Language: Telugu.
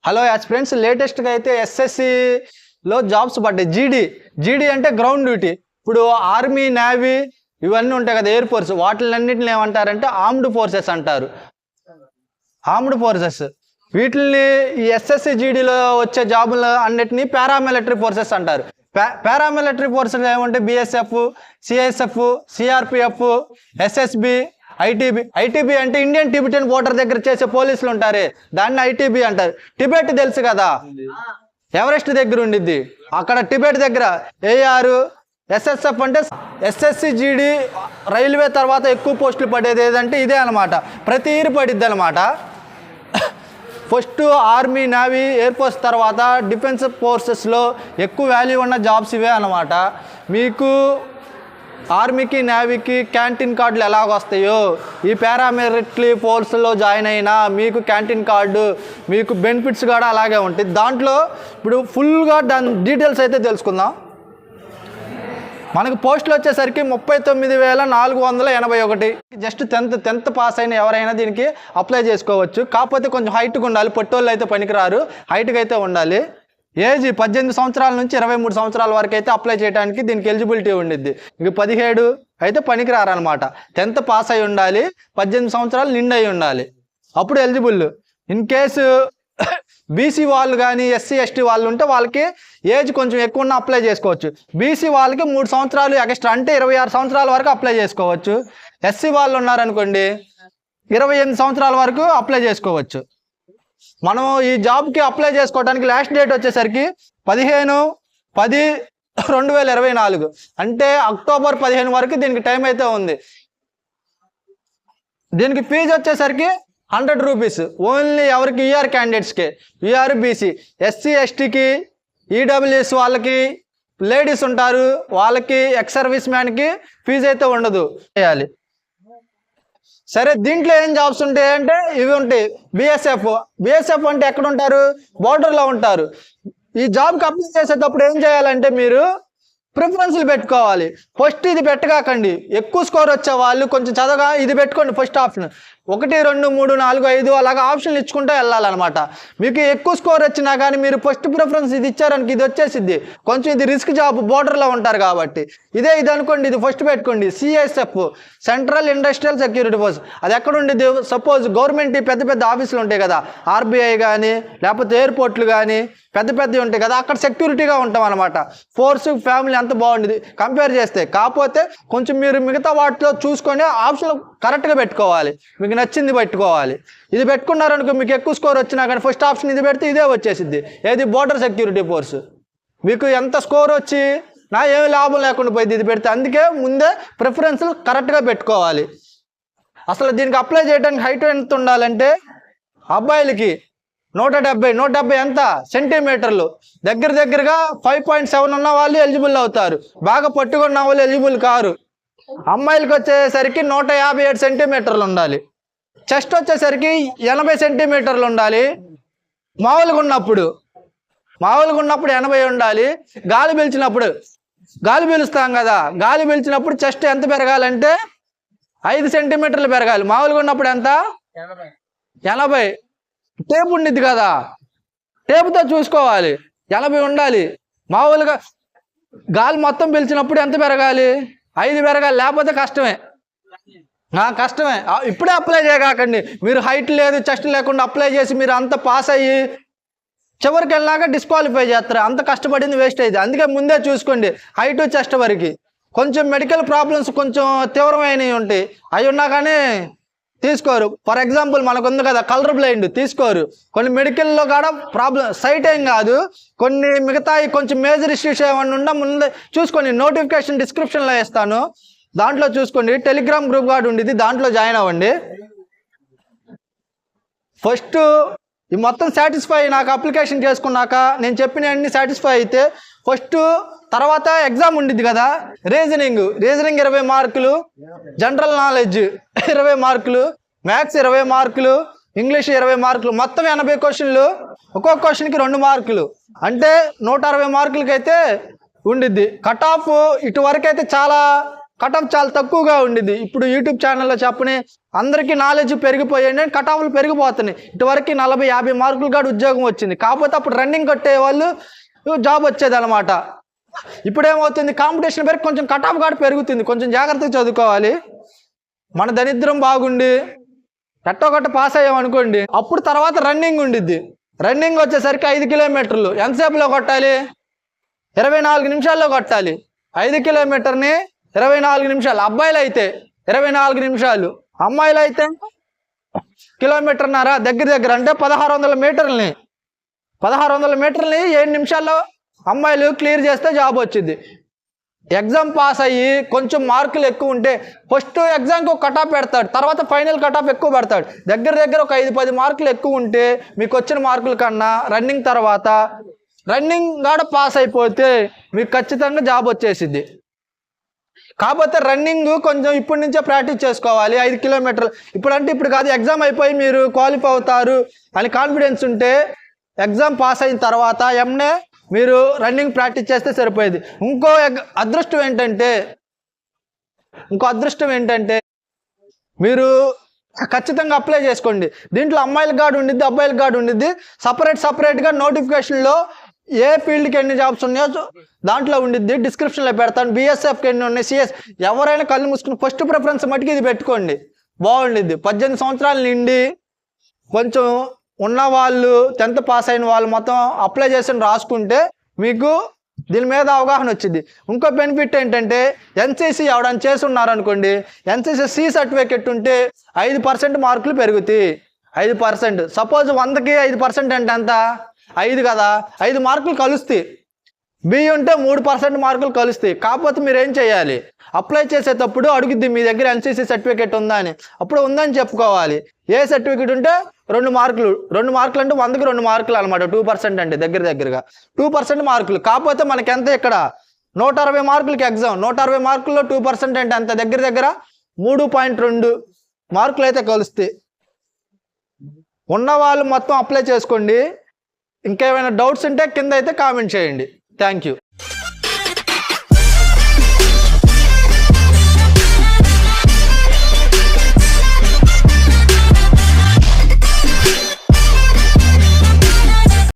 హలో యాస్పిరెంట్స్, లేటెస్ట్గా అయితే ఎస్ఎస్సిలో జాబ్స్ పడ్డాయి. జీడీ అంటే గ్రౌండ్ డ్యూటీ. ఇప్పుడు ఆర్మీ, నేవీ ఇవన్నీ ఉంటాయి కదా, ఎయిర్ ఫోర్స్, వాటిలన్నింటిని ఏమంటారంటే ఆర్మ్డ్ ఫోర్సెస్ అంటారు. ఆర్మ్డ్ ఫోర్సెస్ వీటిని ఈ ఎస్ఎస్సి జీడీలో వచ్చే జాబులు అన్నిటినీ పారామిలిటరీ ఫోర్సెస్ అంటారు. పారామిలిటరీ ఫోర్సెస్ ఏమంటే BSF, CISF, CRPF, SSB, ITB అంటే ఇండియన్ టిబెటియన్ బోర్డర్ దగ్గర చేసే పోలీసులు ఉంటారే, దాన్ని ఐటీబీ అంటారు. టిబెట్ తెలుసు కదా, ఎవరెస్ట్ దగ్గర ఉండిద్ది, అక్కడ టిబెట్ దగ్గర ఏఆర్. ఎస్ఎస్ఎఫ్ అంటే ఎస్ఎస్సి జీడీ రైల్వే తర్వాత ఎక్కువ పోస్టులు పడేది ఏదంటే ఇదే అనమాట. ప్రతి ఇయర్ పడిద్ది అనమాట. First army, navy, air force తర్వాత డిఫెన్స్ ఫోర్సెస్లో ఎక్కువ వాల్యూ ఉన్న జాబ్స్ ఇవే అనమాట. మీకు ఆర్మీకి, నేవీకి క్యాంటీన్ కార్డులు ఎలాగొస్తాయో ఈ పారామిలిటరీ ఫోర్స్లో జాయిన్ అయినా మీకు క్యాంటీన్ కార్డు, మీకు బెనిఫిట్స్ కూడా అలాగే ఉంటాయి. దాంట్లో ఇప్పుడు ఫుల్గా దాని డీటెయిల్స్ అయితే తెలుసుకుందాం. మనకు పోస్టులు వచ్చేసరికి 39,481. జస్ట్ టెన్త్ పాస్ అయిన ఎవరైనా దీనికి అప్లై చేసుకోవచ్చు. కాకపోతే కొంచెం హైట్గా ఉండాలి, పొట్టోళ్ళు అయితే పనికిరారు, హైట్గా అయితే ఉండాలి. ఏజ్ 18 సంవత్సరాల నుంచి 23 సంవత్సరాల వరకు అయితే అప్లై చేయడానికి దీనికి ఎలిజిబిలిటీ ఉండిద్ది. ఇంక 17 అయితే పనికిరారనమాట. 10th పాస్ అయి ఉండాలి, 18 సంవత్సరాలు నిండు అయి ఉండాలి, అప్పుడు ఎలిజిబుల్. ఇన్ కేసు బీసీ వాళ్ళు కానీ ఎస్సీ ఎస్టీ వాళ్ళు ఉంటే వాళ్ళకి ఏజ్ కొంచెం ఎక్కువ ఉన్న అప్లై చేసుకోవచ్చు. బీసీ వాళ్ళకి 3 సంవత్సరాలు ఎక్స్ట్రా అంటే 26 సంవత్సరాల వరకు అప్లై చేసుకోవచ్చు. ఎస్సీ వాళ్ళు ఉన్నారనుకోండి 28 సంవత్సరాల వరకు అప్లై చేసుకోవచ్చు. మనం ఈ జాబ్కి అప్లై చేసుకోవడానికి లాస్ట్ డేట్ వచ్చేసరికి 15/10/2024 అంటే అక్టోబర్ 15 వరకు దీనికి టైం అయితే ఉంది. దీనికి ఫీజు వచ్చేసరికి 100 రూపీస్ ఓన్లీ. ఎవరికి? ఈఆర్ క్యాండిడేట్స్కి, ఈఆర్, బీసీ, ఎస్సీ ఎస్టీకి, ఈడబ్ల్యూఎస్ వాళ్ళకి, లేడీస్ ఉంటారు వాళ్ళకి, ఎక్స్ సర్వీస్ మ్యాన్కి ఫీజు అయితే ఉండదు, చేయాలి. సరే, దీంట్లో ఏం జాబ్స్ ఉంటాయంటే ఇవి ఉంటాయి. బిఎస్ఎఫ్ అంటే ఎక్కడ ఉంటారు? బోర్డర్లో ఉంటారు. ఈ జాబ్కి అప్లై చేసేటప్పుడు ఏం చేయాలంటే మీరు ప్రిఫరెన్స్లు పెట్టుకోవాలి. ఫస్ట్ ఇది పెట్టగాకండి, ఎక్కువ స్కోర్ వచ్చే వాళ్ళు కొంచెం చదవగా ఇది పెట్టుకోండి. ఫస్ట్ ఆప్షన్ 1, 2, 3, 4, 5 అలాగా ఆప్షన్లు ఇచ్చుకుంటూ వెళ్ళాలన్నమాట. మీకు ఎక్కువ స్కోర్ వచ్చినా కానీ మీరు ఫస్ట్ ప్రిఫరెన్స్ ఇది ఇచ్చారనుకో ఇది వచ్చేసిద్ది. కొంచెం ఇది రిస్క్ జాబ్, బోర్డర్లో ఉంటారు కాబట్టి. ఇది అనుకోండి, ఇది ఫస్ట్ పెట్టుకోండి. CSF, central industrial security force, అది ఎక్కడ ఉండేది? సపోజ్ గవర్నమెంట్ పెద్ద ఆఫీసులు ఉంటాయి కదా, ఆర్బీఐ కానీ లేకపోతే ఎయిర్పోర్ట్లు కానీ పెద్దవి ఉంటాయి కదా, అక్కడ సెక్యూరిటీగా ఉంటాం అనమాట. ఫోర్స్, ఫ్యామిలీ అంత బాగుండేది కంపేర్ చేస్తే. కాకపోతే కొంచెం మీరు మిగతా వాటిలో చూసుకొని ఆప్షన్లు కరెక్ట్గా పెట్టుకోవాలి, మీకు నచ్చింది పెట్టుకోవాలి. ఇది పెట్టుకున్నారనుకో మీకు ఎక్కువ స్కోర్ వచ్చినా కానీ ఫస్ట్ ఆప్షన్ ఇది పెడితే ఇదే వచ్చేసిద్ది. ఏది? Border security force. మీకు ఎంత స్కోర్ వచ్చి ఏమి లాభం లేకుండా పోయింది ఇది పెడితే. అందుకే ముందే ప్రిఫరెన్స్లు కరెక్ట్గా పెట్టుకోవాలి. అసలు దీనికి అప్లై చేయడానికి హైట్ ఎంత ఉండాలంటే అబ్బాయిలకి 170 ఎంత? సెంటీమీటర్లు. దగ్గరగా 5.7 ఉన్న వాళ్ళు ఎలిజిబుల్ అవుతారు, బాగా పట్టుకున్న వాళ్ళు ఎలిజిబుల్ కారు. అమ్మాయిలకి వచ్చేసరికి 157 సెంటీమీటర్లు ఉండాలి. చెస్ట్ వచ్చేసరికి 80 సెంటీమీటర్లు ఉండాలి. మామూలుగా ఉన్నప్పుడు 80 ఉండాలి. గాలి పీలుస్తాం కదా, గాలి పీల్చినప్పుడు చెస్ట్ ఎంత పెరగాలంటే 5 సెంటీమీటర్లు పెరగాలి. మామూలుగా ఉన్నప్పుడు ఎంత? 80. టేప్ ఉండిద్ది కదా, టేపుతో చూసుకోవాలి, 80 ఉండాలి. మామూలుగా గాలి మొత్తం పీల్చినప్పుడు ఎంత పెరగాలి? 5 పెరగాలి, లేకపోతే కష్టమే. ఇప్పుడే అప్లై చేయకండి. మీరు హైట్ లేదు, చెస్ట్ లేకుండా అప్లై చేసి మీరు అంత పాస్ అయ్యి చివరికి వెళ్ళాక డిస్క్వాలిఫై చేస్తారు. అంత కష్టపడింది వేస్ట్ అయింది. అందుకే ముందే చూసుకోండి హైట్, చెస్ట్ వరకు. కొంచెం మెడికల్ ప్రాబ్లమ్స్ కొంచెం తీవ్రమైనవి ఉంటాయి, అవి ఉన్నా కానీ తీసుకోరు. ఫర్ ఎగ్జాంపుల్ మనకు ఉంది కదా కలర్ బ్లైండ్, తీసుకోరు. కొన్ని మెడికల్లో కూడా ప్రాబ్లం, సైట్ ఏం కాదు, కొన్ని మిగతా కొంచెం మేజర్ ఇష్యూస్ ఏమన్నా ఉన్నా ముందే చూసుకోండి. నోటిఫికేషన్ డిస్క్రిప్షన్లో ఇస్తాను, దాంట్లో చూసుకోండి. టెలిగ్రామ్ గ్రూప్ కూడా ఉండేది, దాంట్లో జాయిన్ అవ్వండి. ఫస్ట్ ఈ మొత్తం సాటిస్ఫై నాకు అప్లికేషన్ చేసుకున్నాక నేను చెప్పిన అన్ని సాటిస్ఫై అయితే ఫస్ట్ తర్వాత ఎగ్జామ్ ఉండిద్ది కదా, రీజనింగ్ 20 మార్కులు, జనరల్ నాలెడ్జ్ 20 మార్కులు, మ్యాథ్స్ 20 మార్కులు, ఇంగ్లీష్ 20 మార్కులు, మొత్తం 80 క్వశ్చన్లు. ఒక్కొక్క క్వశ్చన్కి 2 మార్కులు అంటే 160 మార్కులకి అయితే ఉండిద్ది. కట్ ఆఫ్ ఇటు వరకు అయితే చాలా కట్ ఆఫ్ చాలా తక్కువగా ఉండిద్ది. ఇప్పుడు యూట్యూబ్ ఛానల్లో చెప్పని అందరికీ నాలెడ్జ్ పెరిగిపోయాయి, కట్ ఆఫ్లు పెరిగిపోతున్నాయి. ఇటువరకు 40-50 మార్కులు కాడ ఉద్యోగం వచ్చింది, కాకపోతే అప్పుడు రన్నింగ్ కట్టే వాళ్ళు జాబ్ వచ్చేది అనమాట. ఇప్పుడేమవుతుంది, కాంపిటీషన్ పెరిగి కొంచెం కట్ ఆఫ్ కాడ పెరుగుతుంది. కొంచెం జాగ్రత్తగా చదువుకోవాలి. మన దరిద్రం బాగుండి ఎట్టొకట్ట పాస్ అయ్యామనుకోండి, అప్పుడు తర్వాత రన్నింగ్ ఉండిద్ది. రన్నింగ్ వచ్చేసరికి 5 కిలోమీటర్లు ఎంతసేపులో కొట్టాలి? 24 నిమిషాల్లో కొట్టాలి. 5 కిలోమీటర్ని 24 నిమిషాలు. అబ్బాయిలు అయితే 24 నిమిషాలు, అమ్మాయిలు అయితే కిలోమీటర్న్నర దగ్గర అంటే 1600 మీటర్లని 7 నిమిషాల్లో అమ్మాయిలు క్లియర్ చేస్తే జాబ్ వచ్చింది. ఎగ్జామ్ పాస్ అయ్యి కొంచెం మార్కులు ఎక్కువ ఉంటే ఫస్ట్ ఎగ్జామ్కి ఒక కట్ ఆఫ్ పెడతాడు, తర్వాత ఫైనల్ కట్ ఆఫ్ ఎక్కువ పెడతాడు. దగ్గర ఒక 5-10 మార్కులు ఎక్కువ ఉంటే మీకు వచ్చిన మార్కుల కన్నా రన్నింగ్ తర్వాత రన్నింగ్ కూడా పాస్ అయిపోతే మీకు ఖచ్చితంగా జాబ్ వచ్చేసిద్ది. కాకపోతే రన్నింగ్ కొంచెం ఇప్పటి నుంచే ప్రాక్టీస్ చేసుకోవాలి. 5 కిలోమీటర్లు ఇప్పుడు కాదు, ఎగ్జామ్ అయిపోయి మీరు క్వాలిఫై అవుతారు అని కాన్ఫిడెన్స్ ఉంటే ఎగ్జామ్ పాస్ అయిన తర్వాత ఎమ్నే మీరు రన్నింగ్ ప్రాక్టీస్ చేస్తే సరిపోయేది. ఇంకో అదృష్టం ఏంటంటే మీరు ఖచ్చితంగా అప్లై చేసుకోండి. దీంట్లో అమ్మాయిల గార్డు ఉండిద్ది, అబ్బాయిల గార్డు ఉండిద్ది. సపరేట్గా నోటిఫికేషన్లో ఏ ఫీల్డ్కి ఎన్ని జాబ్స్ ఉన్నాయో దాంట్లో ఉండిద్ది. డిస్క్రిప్షన్లో పెడతాను. BSFకి ఎన్ని ఉన్నాయి, CS ఎవరైనా కళ్ళు మూసుకుని ఫస్ట్ ప్రిఫరెన్స్ మటుకు ఇది పెట్టుకోండి, బాగుండిద్ది. 18 సంవత్సరాల నిండి కొంచెం ఉన్నవాళ్ళు 10th పాస్ అయిన వాళ్ళు మొత్తం అప్లై చేసి రాసుకుంటే మీకు దీని మీద అవగాహన వచ్చింది. ఇంకో బెనిఫిట్ ఏంటంటే NCC ఎవడని చేసి ఉన్నారనుకోండి, NCC C సర్టిఫికెట్ ఉంటే 5% మార్కులు పెరుగుతాయి. 5%. సపోజ్ 100కి 5% అంటే ఎంత? 5 కదా, 5 మార్కులు కలుస్తాయి. B ఉంటే 3% మార్కులు కలుస్తాయి. కాకపోతే మీరు ఏం చేయాలి, అప్లై చేసేటప్పుడు అడుగుద్ది మీ దగ్గర NCC సర్టిఫికేట్ ఉందా అని. అప్పుడు ఉందని చెప్పుకోవాలి. ఏ సర్టిఫికేట్ ఉంటే 2 మార్కులు అంటే 100కి 2 మార్కులు అనమాట. 2% అంటే దగ్గరగా 2% మార్కులు. కాకపోతే మనకి ఎంత ఇక్కడ 160 మార్కులకి ఎగ్జామ్. 160 మార్కుల్లో 2% అంటే ఎంత? దగ్గర 3.2 మార్కులు అయితే కలుస్తాయి. ఉన్నవాళ్ళు మొత్తం అప్లై చేసుకోండి. ఇంకేమైనా డౌట్స్ ఉంటే కింద అయితే కామెంట్ చేయండి. Thank you.